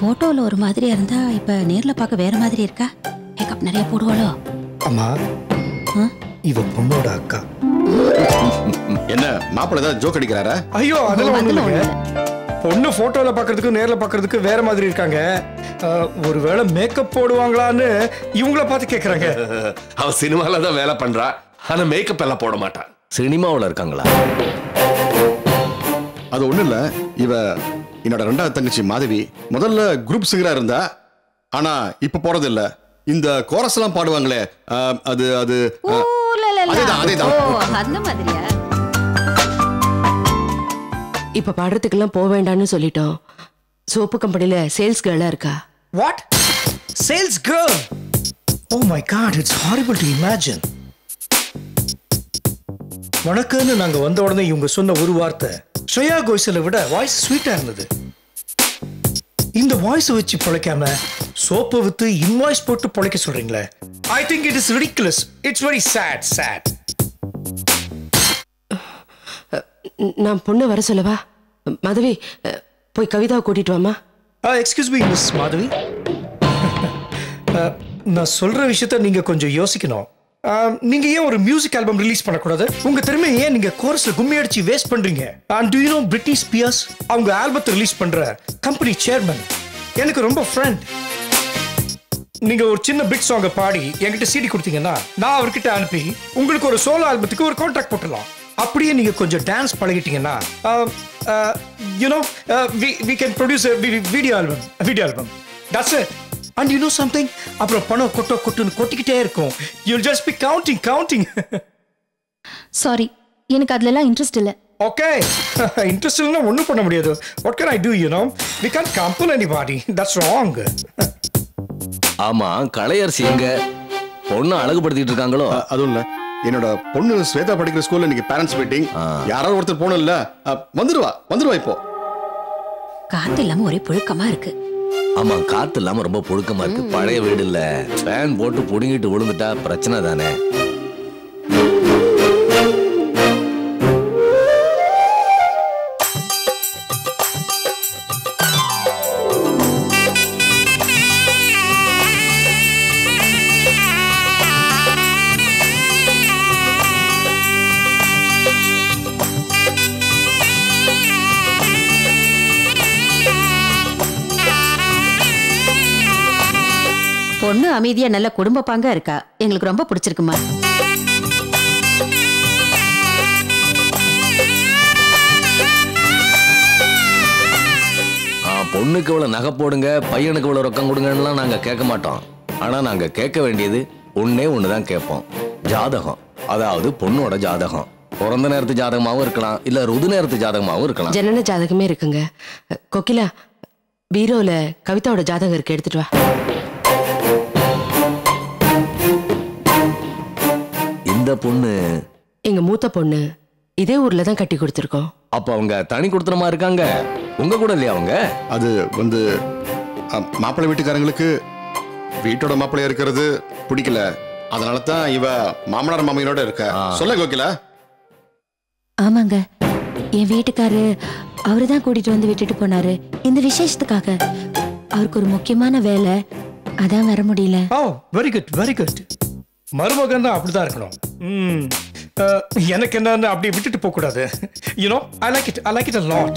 போட்டோல ஒரு மாதிரியா இருந்தா இப்ப நேர்ல பார்க்க வேற மாதிரி இருக்கா? மேக்கப் நிறைய போடுவாளோ? அம்மா, இவ பொண்ணோட அக்கா. என்ன மாப்பிள்ளை ஏதாவது ஜோக் அடிக்கிறாரா? ஐயோ அதெல்லாம் ஒண்ணும் இல்லைங்க. பொண்ணு போட்டோல பாக்குறதுக்கு நேர்ல பாக்குறதுக்கு வேற மாதிரி இருக்காங்க. ஒருவேளை மேக்கப் போடுவாங்களான்னு இவங்கள பார்த்து கேக்குறாங்க. அவ சினிமால தான் வேலை பண்றா, ஆனா மேக்கப் எல்லாம் போட மாட்டா. சினிமாவில் இருக்காங்களா? அது ஒண்ணு இல்ல, இவ என்னோட ரெண்டாவது தங்கச்சி மாதவி. முதல்ல குரூப் சிங்கரா இருந்தா, ஆனா இப்ப போறது இல்ல. இந்த கோரஸ் எல்லாம் பாடுவாங்களே, அது அது அந்த மாதிரியா? இப்ப பாடுறதுக்கெல்லாம் போக வேண்டாம்னு சொல்லிட்டோம். சோப்பு கம்பெனில சேல்ஸ் கேர்லா இருக்கா. What? Sales girl? Oh my God, it's horrible to imagine. வணக்கம்னு நாங்க வந்த உடனே இவங்க சொன்ன ஒரு வார்த்தை ஸ்ரேயா கோஷலை விட வாய்ஸ் ஸ்வீட்டா இருந்தது. இந்த வாய்ஸ் வச்சு பொழைக்காம சோப்பை வித்து இன்வாய்ஸ் போட்டு பொழைக்க சொல்றீங்களே. I think it is ridiculous. It's very sad. நான் பொண்ணு வர சொல்லவா? மாதவி, போய் கவிதாவை கூட்டிட்டு வாமா. எக்ஸ்கியூஸ் மீ மிஸ் மாதவி, நான் சொல்ற விஷயத்த நீங்க கொஞ்சம் யோசிக்கணும். நீங்க ஏன் ஒரு மியூசிக் ஆல்பம் ரிலீஸ் பண்ணக்கூடாது? உங்க திறமை ஏன் நீங்க கோரஸ்ல கும்மி அடிச்சு வேஸ்ட் பண்றீங்க? And do you know Britney Spears? அவங்க ஆல்பத்தை ரிலீஸ் பண்ற கம்பெனி சேர்மன் எனக்கு ரொம்ப ஃப்ரெண்ட். நீங்க ஒரு சின்ன பிட் சாங்க பாடி என்கிட்ட சிடி கொடுத்தீங்கன்னா நான் அவர்கிட்ட அனுப்பி உங்களுக்கு ஒரு சோலோ ஆல்பத்துக்கு ஒரு கான்ட்ராக்ட் போட்டுடலாம். அப்படியே நீங்க கொஞ்சம் dance பழகிட்டீங்கன்னா you know we can produce a video album. That's it. And you know something? அப்புறம் பணம் கொட்டுன்னு கொட்டிக்கிட்டே இருக்கும். You'll just be counting. Sorry, எனக்கு அதுலலாம் இன்ட்ரெஸ்ட் இல்ல. Okay. இன்ட்ரெஸ்ட் இல்லைன்னா ஒன்றும் பண்ண முடியாது. What can I do, you know? We can't compel anybody. That's wrong. ஆமா, கலையரசி எங்க? பொண்ணு அழகுபடுத்திட்டு இருக்காங்களோ? அதுவும் இல்ல, என்னோட பொண்ணு ஸ்வேதா படிக்கிற ஸ்கூல்ல இன்னைக்கு பேரண்ட்ஸ் மீட்டிங். யாராவது ஒருத்தர் போகணும் இல்ல? வந்துருவா இப்போ. காத்து இல்லாம ஒரே புழுக்கமா இருக்கு. ஆமா, காத்து இல்லாம ரொம்ப புழுக்கமா இருக்கு. பழைய வீடு இல்ல, ஃபேன் போட்டு புடுங்கிட்டு விழுந்துட்டா பிரச்சனை தானே. பொண்ணு அமைதியா நல்ல குடும்ப பாங்கா இருக்கா. எங்களுக்கு ரொம்ப பிடிச்சிருக்குமா. பொண்ணுக்கு இவ்வளவு நகை போடுங்க, பையனுக்கு இவ்வளவு ரொக்கம் கொடுங்கன்னா நாங்க கேட்க மாட்டோம். ஆனா நாங்க கேட்க வேண்டியது ஒண்ணுதான் கேட்போம். ஜாதகம், அதாவது பொண்ணோட ஜாதகம். பிறந்த நேரத்து ஜாதகமாவும் இருக்கலாம், இல்ல ருது நேரத்து ஜாதகமாவும் இருக்கலாம். ஜனன ஜாதகமே இருக்குங்க. கொக்கிலா, பீரோல கவிதாவோட ஜாதகம் இருக்கு, எடுத்துட்டு வா. இந்த பொண்ணு எங்க மூத்த பொண்ணு. இதே ஊர்ல தான் கட்டி கொடுத்துருக்கோம். அப்ப அவங்க தனி கொடுத்துறமா இருக்காங்க, உங்க கூட இல்லையா அவங்க? அது வந்து மாப்பிள்ளை வீட்டுக்காரங்களுக்கு வீட்டோட மாப்பிள்ளையா இருக்கிறது பிடிக்கல. அதனால தான் இவ மாமனார் மாமியோட இருக்க. சொல்ல கோகிலா. ஆமாங்க, என் வீட்டுக்காரு அவருதான் கூட்டிட்டு வந்து விட்டுட்டு போனாரு இந்த விசேஷத்துக்காக. அவருக்கு ஒரு முக்கியமான வேலை, அதான் வர முடியல. Very good. மருமகன் தான் அப்படிதான் இருக்கணும். எனக்கு என்ன அப்படி விட்டுட்டு போக கூடாது. You know, I like it a lot.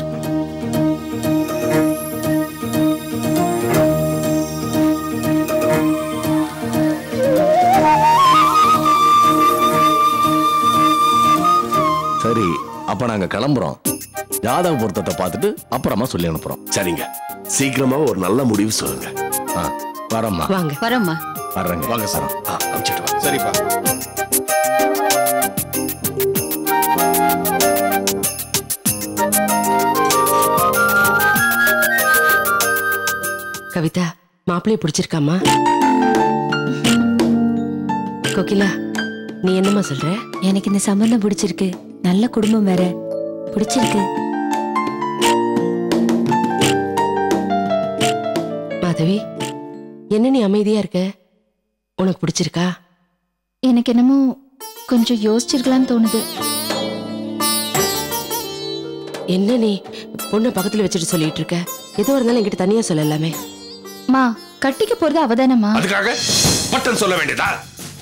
சரி, அப்ப நாங்க கிளம்புறோம். ஜாதக பொருத்தத்தை பார்த்துட்டு அப்புறமா சொல்லி அனுப்புறோம். சரிங்க, சீக்கிரமா ஒரு நல்ல முடிவு சொல்லுங்க. வரம்மா. வாங்க. வரோம்மா. வர்றேங்க. வாங்க சார். அனுப்பிச்சிட்டு வா. சரிப்பா. கவிதா, மாப்பிள்ளைய பிடிச்சிருக்காமா? கோகிலா, நீ என்னம்மா சொல்ற? எனக்கு இந்த சம்பந்தம் பிடிச்சிருக்கு. நல்ல குடும்பம் வேற. பிடிச்சிருக்கு. மாதவி, என்ன நீ அமைதியா இருக்க? உனக்கு பிடிச்சிருக்கா? எனக்கு என்னமோ கொஞ்சம் யோசிச்சிருக்கலாம்னு தோணுது. என்ன நீ பொண்ணை பக்கத்துல வச்சுட்டு சொல்லிட்டு இருக்க? எதுவா இருந்தாலும் என்கிட்ட தனியா சொல்லலாமே. மா, கட்டிக்க போறது அவதானமா? அதுக்காக பட்டன் சொல்ல வேண்டியதா?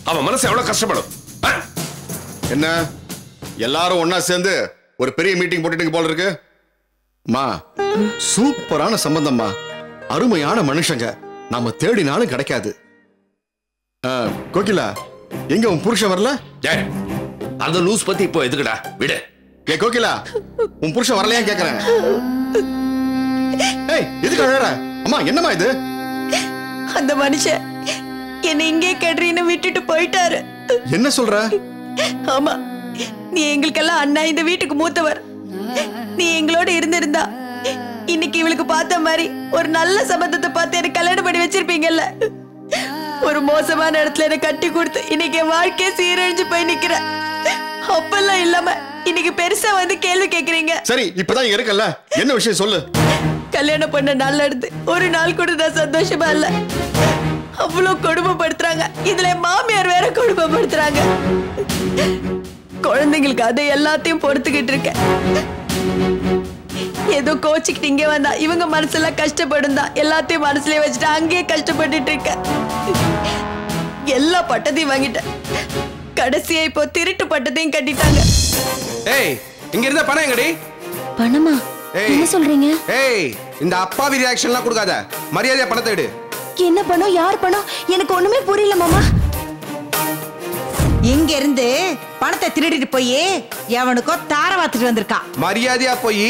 அவன் மனசு எவ்வளவு கஷ்டப்படும். என்ன எல்லாரும் ஒன்னா சேர்ந்து ஒரு பெரிய மீட்டிங் போட்டுட்டு போல இருக்கு. மா, சூப்பரான சம்பந்தம்மா, அருமையான மனுஷங்க, நாம தேடினாலும் கிடைக்காது. கோகிலா, எங்க உன் புருஷன் வரல? அந்த லூஸ் பத்தி இப்போ எதுக்குடா? விடு. ஏ கோகிலா, உன் புருஷன் வரலையா கேக்குறேன். ஏய், எதுக்கு அழற? அம்மா, என்னம்மா இது? அந்த மனுஷன் என்னை இங்கே கெடுறீன்னு விட்டுட்டு போயிட்டாரு. என்ன சொல்ற? ஆமா, நீ எங்களுக்கெல்லாம் அண்ணா, இந்த வீட்டுக்கு மூத்தவர். நீ எங்களோட இருந்திருந்தா இன்னைக்கு இவளுக்கு பார்த்த மாதிரி ஒரு நல்ல சம்பந்தத்தை பார்த்து எனக்கு கல்யாணம் பண்ணி வச்சிருப்பீங்கல்ல. ஒரு மோசமான இடத்துல என்ன கட்டி கொடுத்து இன்னைக்கு என் வாழ்க்கைய சீரழிஞ்சு போய் நிக்கிற. அப்பெல்லாம் இல்லாம இன்னைக்கு பெருசா வந்து கேள்வி கேக்குறீங்க. சரி, இப்பதான் இங்க இருக்கல்ல, என்ன விஷயம் சொல்லு. கல்யாணம் பண்ண நாள்ல இருந்து ஒரு நாள் கூட நான் சந்தோஷமா இல்ல. அவ்வளவு கொடுமைப்படுத்துறாங்க. இதுல மாமியார் வேற கொடுமைப்படுத்துறாங்க. குழந்தைங்களுக்கு அதை எல்லாத்தையும் பொறுத்துக்கிட்டு இருக்கேன். ஏதோ கோச்சிக்கிட்டு இங்கே வந்தா இவங்க மனசெல்லாம் கஷ்டப்படும் தான் எல்லாத்தையும் மனசுலயே வச்சுட்டு அங்கேயே கஷ்டப்பட்டுட்டு இருக்கேன். எல்லா பட்டத்தையும் வாங்கிட்டேன். கடைசியா இப்போ திருட்டு பட்டத்தையும் கட்டிட்டாங்க. ஏய், இங்க இருந்த பணம் எங்கடி? பணமா? என்ன சொல்றீங்க? ஏய், இந்த அப்பாவி ரியாக்ஷன்லாம் கொடுக்காத. மரியாதையா பணத்தை எடு. என்ன பணம்? யார் பணம்? எனக்கு ஒண்ணுமே புரியல மாமா. இங்க இருந்து பணத்தை திருடிட்டு போய் எவனுக்கோ தார வாத்துட்டு வந்திருக்கான். மரியாதையா போய்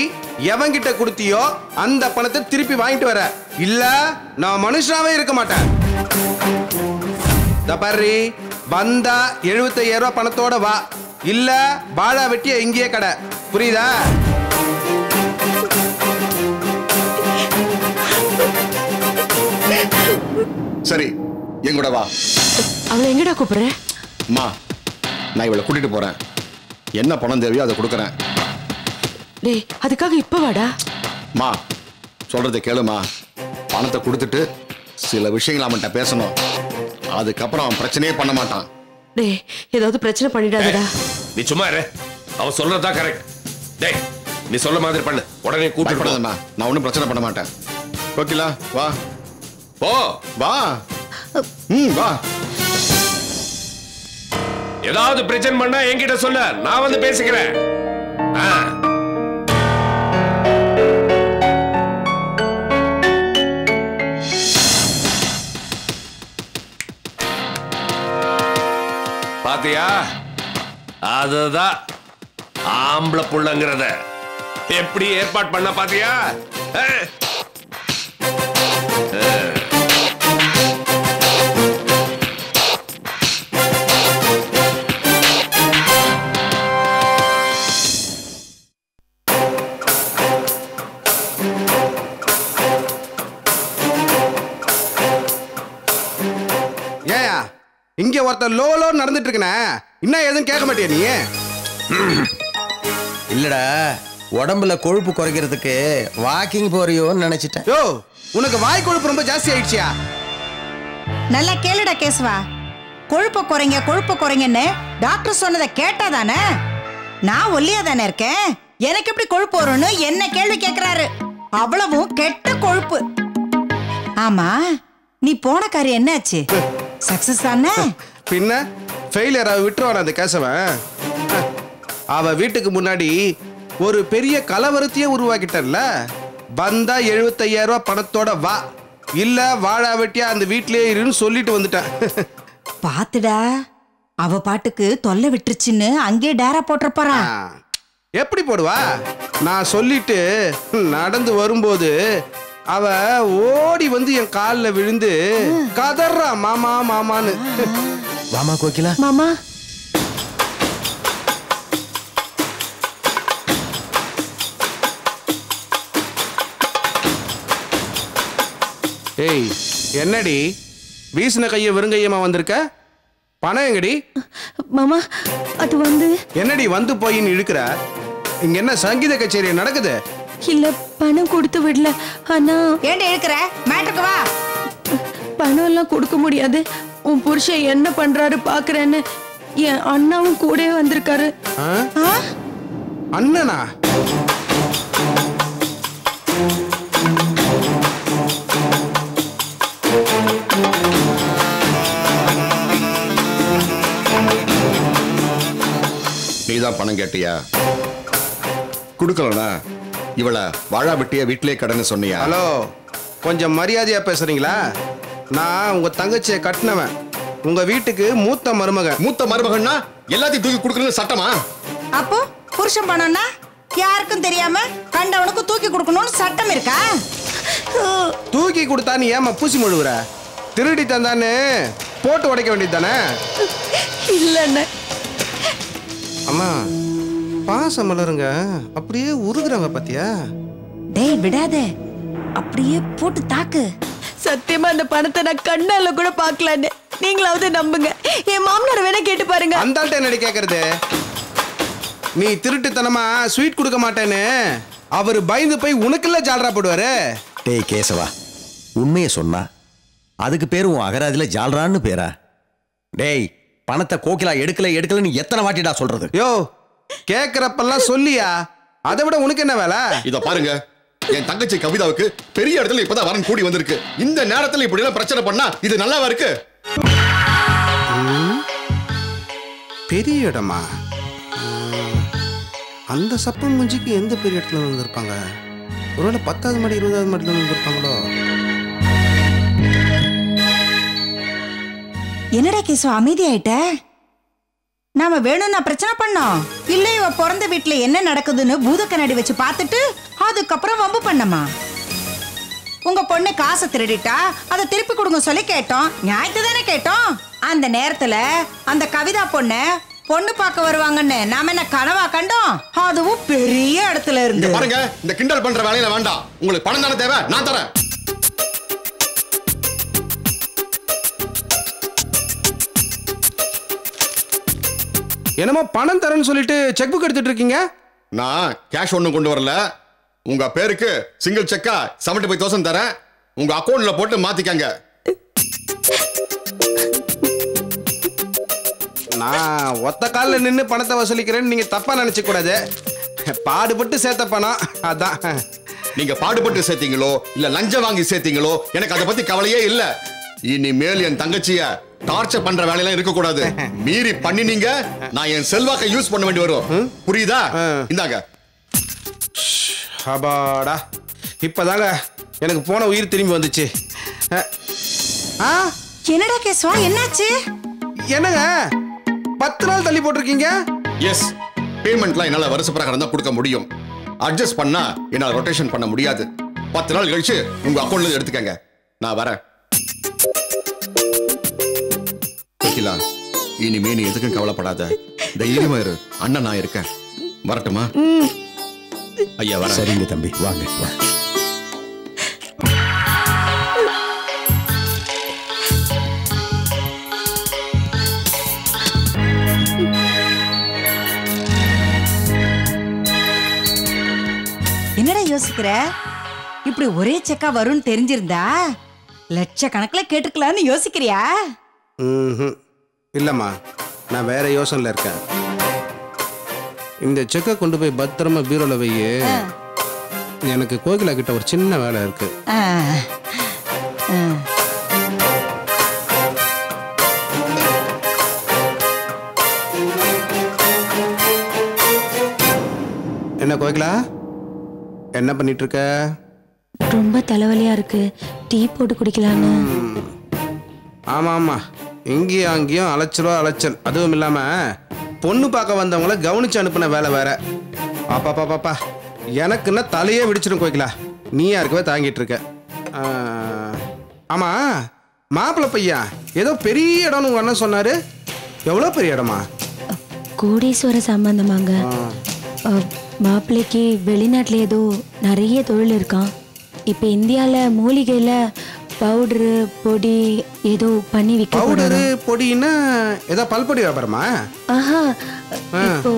எவன்கிட்ட கொடுத்தியோ அந்த பணத்தை திருப்பி வாங்கிட்டு வர. இல்ல நான் மனுஷனாவே இருக்க மாட்டேன். தபாரி, வந்தா 75,000 ரூபாய் பணத்தோட வா. இல்ல பாலா வெட்டிய இங்கேயே கடை. புரியுதா? சரி, எங்கூட வா. அவளை எங்கடா கூப்பிடுற? அம்மா, நான் இவளை கூட்டிட்டு போறேன். என்ன பணம் தேவையோ அதை கொடுக்கறேன். டேய், அதுக்காக இப்ப வாடா. மா, சொல்றதை கேளுமா. பணத்தை கொடுத்துட்டு சில விஷயங்கள் அவன்கிட்ட பேசணும். அதுக்கப்புறம் அவன் பிரச்சனையே பண்ண மாட்டான். டேய், ஏதாவது பிரச்சனை பண்ணிடாதடா. நீ சும்மா இரு. அவன் சொல்றதா கரெக்ட். டேய், நீ சொல்ல மாதிரி பண்ணு. உடனே கூட்டிட்டு போ. நான் ஒன்றும் பிரச்சனை பண்ண மாட்டேன். கோகிலா, வா. போ. வா. வா. ஏதாவது பிரச்சனை பண்ணா என்கிட்ட சொல்ல, நான் வந்து பேசிக்கிறேன். பாத்தியா? அதுதான் ஆம்பளை புள்ளங்கிறத எப்படி ஏற்பாடு பண்ண பாத்தியா? ஏயா, இங்க ஒருத்தர் லோ நடந்துட்டு இருக்கனே, இன்னும் எதுவும் கேட்க மாட்டியா நீ? இல்லடா, உடம்புல கொழுப்பு குறைக்கிறதுக்கு வாக்கிங் போறியோன்னு நினைச்சிட்டேன். யோ, உனக்கு வாய் கொழுப்பு ரொம்ப ஜாஸ்தி ஆயிடுச்சியா? நல்லா கேளுடா கேசவா. கொழுப்பு குறைங்கன்னு டாக்டர் சொன்னதை கேட்டாதானே? நான் ஒல்லியா தானே இருக்கேன், எனக்கு எப்படி கொழுப்பு வரும்னு என்ன கேள்வி கேட்கிறாரு. அவ்வளவும் கெட்ட கொழுப்பு. ஆமா, நீ போன காரியம் என்னாச்சு? சக்சஸ் தானே? பின்ன ஃபெயிலியர் விட்டுருவான் அந்த கேசவன். அவ வீட்டுக்கு முன்னாடி ஒரு பெரிய கலவரத்தையே உருவாக்கிட்டல. வந்தா 75,000 ரூபாய் பணத்தோட வா. இல்ல வாழா வெட்டியா அந்த வீட்லயே இருன்னு சொல்லிட்டு வந்துட்டேன். பாத்துடா, அவ பாட்டுக்கு தொல்லை விட்டுருச்சுன்னு அங்கே டேரா போட்டிருப்பாரா? எப்படி போடுவா? நான் சொல்லிட்டு நடந்து வரும்போது அவ ஓடி வந்து என் காலில் விழுந்து கதறா மாமா மாமான்னு. வாமா கோகிலா. மாமா ஏய் என்னடி வீசின கைய வெறுங்கையமா வந்திருக்க? பணம் எங்கடி? மாமா அது வந்து என்னடி வந்து போயின்னு இழுக்கிற? இங்க என்ன சங்கீத கச்சேரி நடக்குது? இல்ல பணம் கொடுத்து விடல. ஆனா ஏண்டி இழுக்கிற? மேட்டருக்கு வா. பணம் எல்லாம் கொடுக்க முடியாது. உன் புருஷன் என்ன பண்றாரு பாக்குறேன்னு என் அண்ணாவும் கூட வந்திருக்காரு. அண்ணனா? நீதான் பணம் கேட்டியா? குடுக்கலனா இவளை வாழா வெட்டிய வீட்டிலே கடன்னு சொன்னியா? ஹலோ, கொஞ்சம் மரியாதையா பேசுறீங்களா? நான் உங்க தங்கச்சியை கட்டினவன், உங்க வீட்டுக்கு மூத்த மருமகன். மூத்த மருமகன்னா எல்லாத்தையும் தூக்கி கொடுக்கணும்னு சட்டமா? அப்போ புருஷன் பணம்னா யாருக்கும் தெரியாம கண்டவனுக்கு தூக்கி கொடுக்கணும்னு சட்டம் இருக்கா? தூக்கி கொடுத்தா நீ ஏமா பூசி முழுகுற? திருடி தந்தானே போட்டு உடைக்க வேண்டியது தானே? இல்ல அம்மா பாசம் மலருங்க அப்படியே உருகுறாங்க பாத்தியா? டேய் விடாத, அப்படியே போட்டு தாக்கு. சத்தியமா அந்த பணத்தை நான் கண்ணால கூட பாக்கலான்னு நீங்களாவது நம்புங்க. என் மாமனார் வேணா கேட்டு பாருங்க. அந்த ஆள்கிட்ட என்னடி கேக்குறது? நீ திருட்டுத்தனமா ஸ்வீட் கொடுக்க மாட்டேன்னு அவரு பயந்து போய் உனக்குள்ள ஜால்ரா போடுவாரு. டேய் கேசவா, உண்மையை சொன்னா அதுக்கு பேரு உன் அகராதியில ஜால்ரான்னு பேரா? டேய், பணத்தை கோகிலா எடுக்கலன்னு எத்தனை வாட்டிடா சொல்றது? யோ, கேக்குறப்பெல்லாம் சொல்லியா? அதை விட உனக்கு என்ன வேலை? இத பாருங்க, என் தங்கச்சி கவிதாவுக்கு பெரிய இடத்துல இப்பதான் வரன் கூடி வந்திருக்கு. இந்த நேரத்துல இப்படி எல்லாம் பிரச்சனை பண்ணா இது நல்லாவா இருக்கு? பெரிய இடமா? அந்த சப்பம் முஞ்சிக்கு எந்த பெரிய இடத்துல வந்திருப்பாங்க? ஒருவேளை 10வது மாடி 20வது மாடில வந்திருப்பாங்களோ? என்னடா கேசு அமைதி ஆயிட்ட? நாம வேணும்னா பிரச்சனை பண்ணோம் இல்ல இவ பிறந்த வீட்டுல என்ன நடக்குதுன்னு பூத கண்ணாடி வச்சு பார்த்துட்டு அதுக்கப்புறம் வம்பு பண்ணமா? உங்க பொண்ணு காசை திருடிட்டா அதை திருப்பி கொடுங்க சொல்லி கேட்டோம். நியாயத்தை தானே கேட்டோம். அந்த நேரத்துல அந்த கவிதா பொண்ணு பார்க்க வருவாங்கன்னு நாம என்ன கனவா கண்டோம்? அதுவும் பெரிய இடத்துல இருந்து. பாருங்க, இந்த கிண்டல் பண்ற வேலையில வேண்டாம். உங்களுக்கு பணம் தானே தேவை, நான் தரேன். என்னமோ பணம் தரேன்னு சொல்லிட்டு செக் புக் எடுத்துட்டு இருக்கீங்க? நான் கேஷ் ஒண்ணும் கொண்டு வரல. உங்க பேருக்கு சிங்கிள் செக்கா 75,000 தரேன். உங்க அக்கவுண்ட்ல போட்டு மாத்திக்கங்க. நான் ஒத்த காலில் நின்று பணத்தை வசூலிக்கிறேன்னு நீங்க தப்பா நினைச்ச கூடாது. பாடுபட்டு சேர்த்த பணம் அதான். நீங்க பாடுபட்டு சேர்த்தீங்களோ இல்ல லஞ்சம் வாங்கி சேர்த்தீங்களோ எனக்கு அதை பத்தி கவலையே இல்ல. இனிமேல் என் தங்கச்சிய டார்ச்சர் பண்ற வேலையெல்லாம் இருக்க கூடாது. மீறி பண்ணினீங்க நான் என் செல்வாக்கை யூஸ் பண்ண வேண்டி வரும். புரியுதா? இந்தாங்க. அபாடா, இப்பதாங்க எனக்கு போன உயிர் திரும்பி வந்துச்சு. என்னடா கேசுவா, என்னாச்சு? என்னங்க 10 நாள் தள்ளி போட்டிருக்கீங்க? எஸ், பேமெண்ட்லாம் என்னால வருஷ பிரகாரம் தான் கொடுக்க முடியும். அட்ஜஸ்ட் பண்ணா என்னால ரொட்டேஷன் பண்ண முடியாது. 10 நாள் கழிச்சு உங்க அக்கவுண்ட்ல எடுத்துக்கங்க. நான் வரேன். இனிமே நீ எதுக்கும் கவலைப்படாத. தைரியமா இரு, அண்ணன் நான் இருக்கேன். வரட்டுமா? ஐயா வர. சரிங்க தம்பி, வாங்க. என்னடா யோசிக்கிற? இப்படி ஒரே செக்கா வரும்னு தெரிஞ்சிருந்தா லட்சக்கணக்கில் கேட்டுக்கலான்னு யோசிக்கிறியா? இல்லம்மா, நான் வேற யோசனைல இருக்கேன். இந்த செக்கை கொண்டு போய் பத்திரமா பீரோல வையே. எனக்கு கோகிலா கிட்ட ஒரு சின்ன வேலை இருக்கு. என்ன கோகிலா, என்ன பண்ணிட்டு இருக்க? ரொம்ப தலைவலியா இருக்கு, டீ போட்டு குடிக்கலான்னு. ஆமா ஆமா, இங்கேயும் அங்கேயும் அலைச்சல். அதுவும் இல்லாம பொண்ணு பார்க்க வந்தவங்கள கவனிச்சு அனுப்பின வேலை வேற. பாப்பா எனக்குன்னா தலையே விடிச்சிடும் கோகிலா. நீ யாருக்கவே தாங்கிட்டு இருக்க. ஆமா மாப்பிள்ளை பையன் ஏதோ பெரிய இடம்னு உங்க அண்ணன் சொன்னாரு. எவ்வளோ பெரிய இடமா? கோடீஸ்வர சம்பந்தமாங்க. மாப்பிள்ளைக்கு வெளிநாட்டில் ஏதோ நிறைய தொழில் இருக்கான். இப்போ இந்தியாவில் மூலிகையில் பவுடரு பொடி ஏதோ பண்ணி விற்க. பவுடரு பொடின்னா ஏதோ பல்பொடி வியாபாரமா? ஆஹா, இப்போ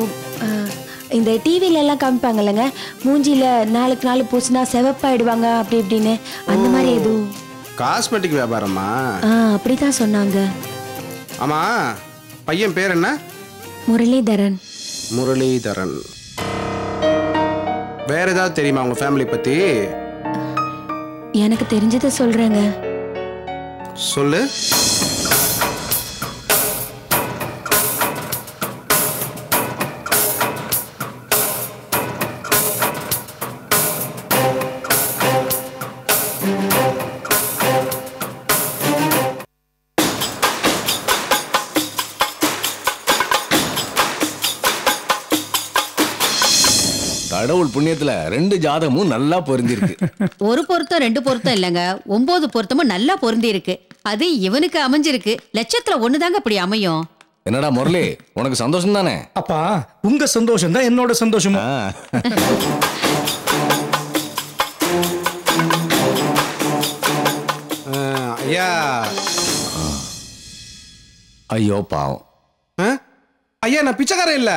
இந்த டிவில எல்லாம் காமிப்பாங்கல்லங்க, மூஞ்சில நாளுக்கு நாள் பூசினா செவப்பாயிடுவாங்க அப்படி இப்படின்னு, அந்த மாதிரி ஏதோ காஸ்மெட்டிக் வியாபாரமா? அப்படிதான் சொன்னாங்க. ஆமா பையன் பேர் என்ன? முரளிதரன். முரளிதரன். வேற ஏதாவது தெரியுமா உங்க ஃபேமிலி பத்தி? எனக்கு தெரிஞ்சதை சொல்றேங்க. சொல்லு. கடவுள் புண்ணியத்துல 2 ஜாதகமும் நல்லா பொருந்திருக்கு. ஒரு பொருத்தம் 2 பொருத்தம் இல்லங்க, 9 பொருத்தமும் நல்லா பொருந்தி இருக்கு. அது இவனுக்கு அமைஞ்சிருக்கு. லட்சத்துல 1 தாங்க அப்படி அமையும். என்னடா முரளி, உனக்கு சந்தோஷம் தானே? அப்பா உங்க சந்தோஷம் தான் என்னோட சந்தோஷம். ஐயா. ஐயோ பாவம். ஐயா நான் பிச்சைக்காரன் இல்ல.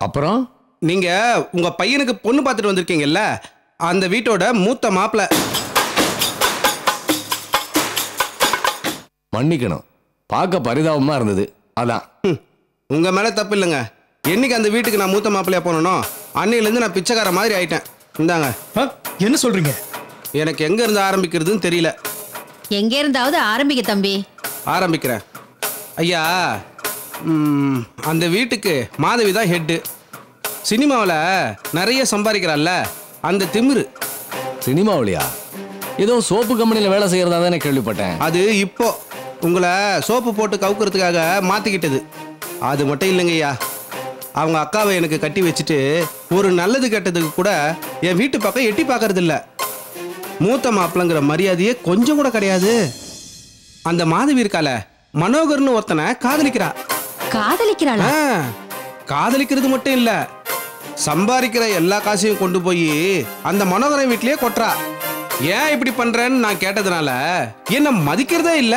அப்புறம் நீங்க உங்க பையனுக்கு பொண்ணு பார்த்துட்டு வந்திருக்கீங்கல்ல, அந்த வீட்டோட மூத்த மாப்பிள்ளை. மன்னிக்கணும், பார்க்க பரிதாபமா இருந்தது, அதான். உங்க மேல தப்பு இல்லைங்க. என்னைக்கு அந்த வீட்டுக்கு நான் மூத்த மாப்பிள்ளையா போனனோ அன்னையிலேருந்து நான் பிச்சைக்கார மாதிரி ஆயிட்டேன். இந்தாங்க. என்ன சொல்றீங்க? எனக்கு எங்க இருந்து ஆரம்பிக்கிறதுன்னு தெரியல. எங்க இருந்தாவது ஆரம்பிக்க தம்பி. ஆரம்பிக்கிறேன். ஐயா, அந்த வீட்டுக்கு மாதவி தான் ஹெட்டு. சினிமாவில் நிறைய சம்பாதிக்கிறாள்ல, அந்த திமிரு. சினிமாவிலையா? ஏதோ சோப்பு கம்பெனியில் வேலை செய்யறதா தானே கேள்விப்பட்டேன். அது இப்போ உங்களை சோப்பு போட்டு கவுக்கிறதுக்காக மாற்றிக்கிட்டது. அது மட்டும் இல்லைங்கய்யா, அவங்க அக்காவை எனக்கு கட்டி வச்சுட்டு ஒரு நல்லது கெட்டதுக்கு கூட என் வீட்டு பக்கம் எட்டி பார்க்கறது இல்லை. மூத்த மாப்பிள்ளைங்கிற மரியாதையே கொஞ்சம் கூட கிடையாது. அந்த மாதவி இருக்கால, மனோகர்னு ஒருத்தனை காதலிக்கிறா. காதலிக்கிறாளா? காதலிக்கிறது மட்டும் இல்ல, சம்பாதிக்கிற எல்லா காசையும் கொண்டு போய் அந்த மனோகரன் வீட்லயே கொட்டுறா. ஏன் இப்படி பண்றேன்னு நான் கேட்டதுனால என்ன மதிக்கிறதே இல்ல.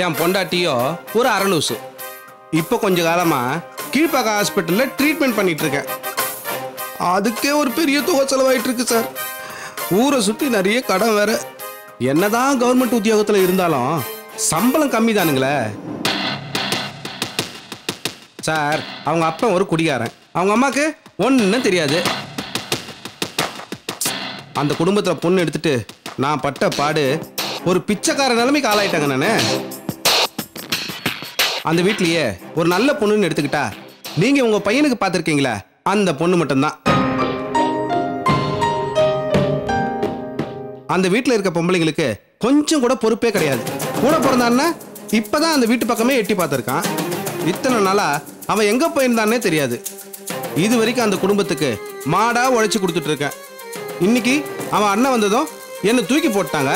என் பொண்டாட்டியோ ஒரு அரலூசு. இப்போ கொஞ்ச காலமா கீழ்ப்பாக்க ஹாஸ்பிட்டல்ல ட்ரீட்மெண்ட் பண்ணிட்டு இருக்கேன். அதுக்கே ஒரு பெரிய தொகை செலவாயிட்டு இருக்கு சார். ஊரை சுத்தி நிறைய கடன் வேற. என்னதான் கவர்மெண்ட் உத்தியோகத்துல இருந்தாலும் சம்பளம் கம்மி தானுங்களே சார். அவங்க அப்பா ஒரு குடிகாரன், அவங்க அம்மாக்கு ஒன்றும் தெரியாது. அந்த குடும்பத்தில் பொண்ணு எடுத்துட்டு நான் பட்ட பாடு ஒரு பிச்சைக்கார நிலைமைக்கு ஆளாயிட்டாங்க. நான் அந்த வீட்லயே ஒரு நல்ல பொண்ணுன்னு எடுத்துக்கிட்டா, நீங்க உங்க பையனுக்கு பார்த்துருக்கீங்களா, அந்த பொண்ணு மட்டும்தான். அந்த வீட்டில் இருக்க பொம்பளைங்களுக்கு கொஞ்சம் கூட பொறுப்பே கிடையாது. கூட பிறந்தான்னா இப்பதான் அந்த வீட்டு பக்கமே எட்டி பார்த்துருக்கான். இத்தனை நாளா அவன் எங்க போயிருந்தானே தெரியாது. இது வரைக்கும் அந்த குடும்பத்துக்கு மாடா உழைச்சி கொடுத்துட்டு இருக்கேன். இன்னைக்கு அவன் அண்ணன் வந்ததும் என்ன தூக்கி போட்டாங்க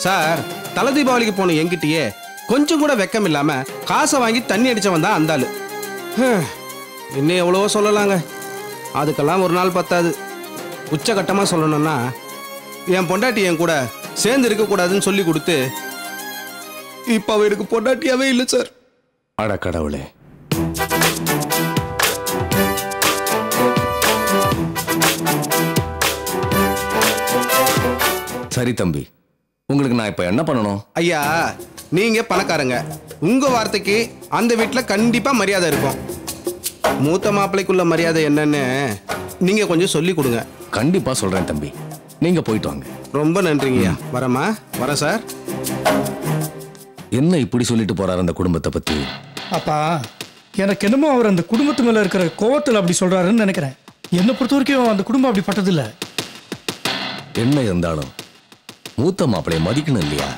சார். தலை தீபாவளிக்கு போன என்கிட்டயே கொஞ்சம் கூட வெக்கம் இல்லாம காசை வாங்கி தண்ணி அடிச்சவன் தான் அந்த ஆளு. இன்னும் எவ்வளவோ சொல்லலாங்க, அதுக்கெல்லாம் ஒரு நாள் பத்தாது. உச்சகட்டமா சொல்லணும்னா என் பொண்டாட்டி என் கூட சேர்ந்து இருக்க கூடாதுன்னு சொல்லி கொடுத்து இப்ப அவ எனக்கு பொண்டாட்டியாவே இல்லை சார். அட கடவுளே. சரி தம்பி, உங்களுக்கு நான் இப்ப என்ன பண்ணணும்? ஐயா, நீங்க பணக்காரங்க, உங்க வார்த்தைக்கு அந்த வீட்டுல கண்டிப்பா மரியாதை இருக்கும். மூத்த மாப்பிள்ளைக்குள்ள மரியாதை என்னன்னு நீங்க கொஞ்சம் சொல்லி கொடுங்க. கண்டிப்பா சொல்றேன் தம்பி, நீங்க போயிட்டு வாங்க. ரொம்ப நன்றிங்கய்யா. வரமா? வரேன் சார். என்ன இப்படி சொல்லிட்டு போறாரு அந்த குடும்பத்தை பத்தி? அப்பா, எனக்கு என்னமோ அவர் அந்த குடும்பத்து மேல இருக்கிற கோவத்தில் அப்படி சொல்றாருன்னு நினைக்கிறேன். என்னை பொறுத்த வரைக்கும் அந்த குடும்பம் அப்படி பட்டதில்லை. என்ன இருந்தாலும் மூத்த மாப்பிள்ளைய மதிக்கணும் இல்லையா?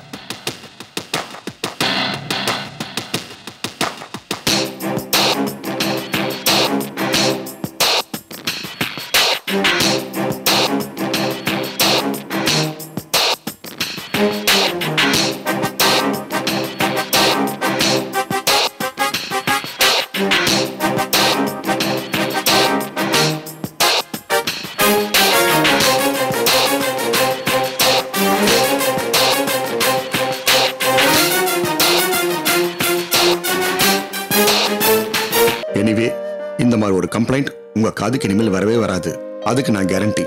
அந்த மாதிரி ஒரு கம்ப்ளைண்ட் உங்க காதுக்கு இனிமேல் வரவே வராது. அதுக்கு நான் கேரண்டி.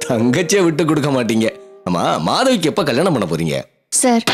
தங்கச்சியை விட்டு கொடுக்க மாட்டீங்க. ஆமா, மாதவிக்கு எப்ப கல்யாணம் பண்ண போறீங்க? சார்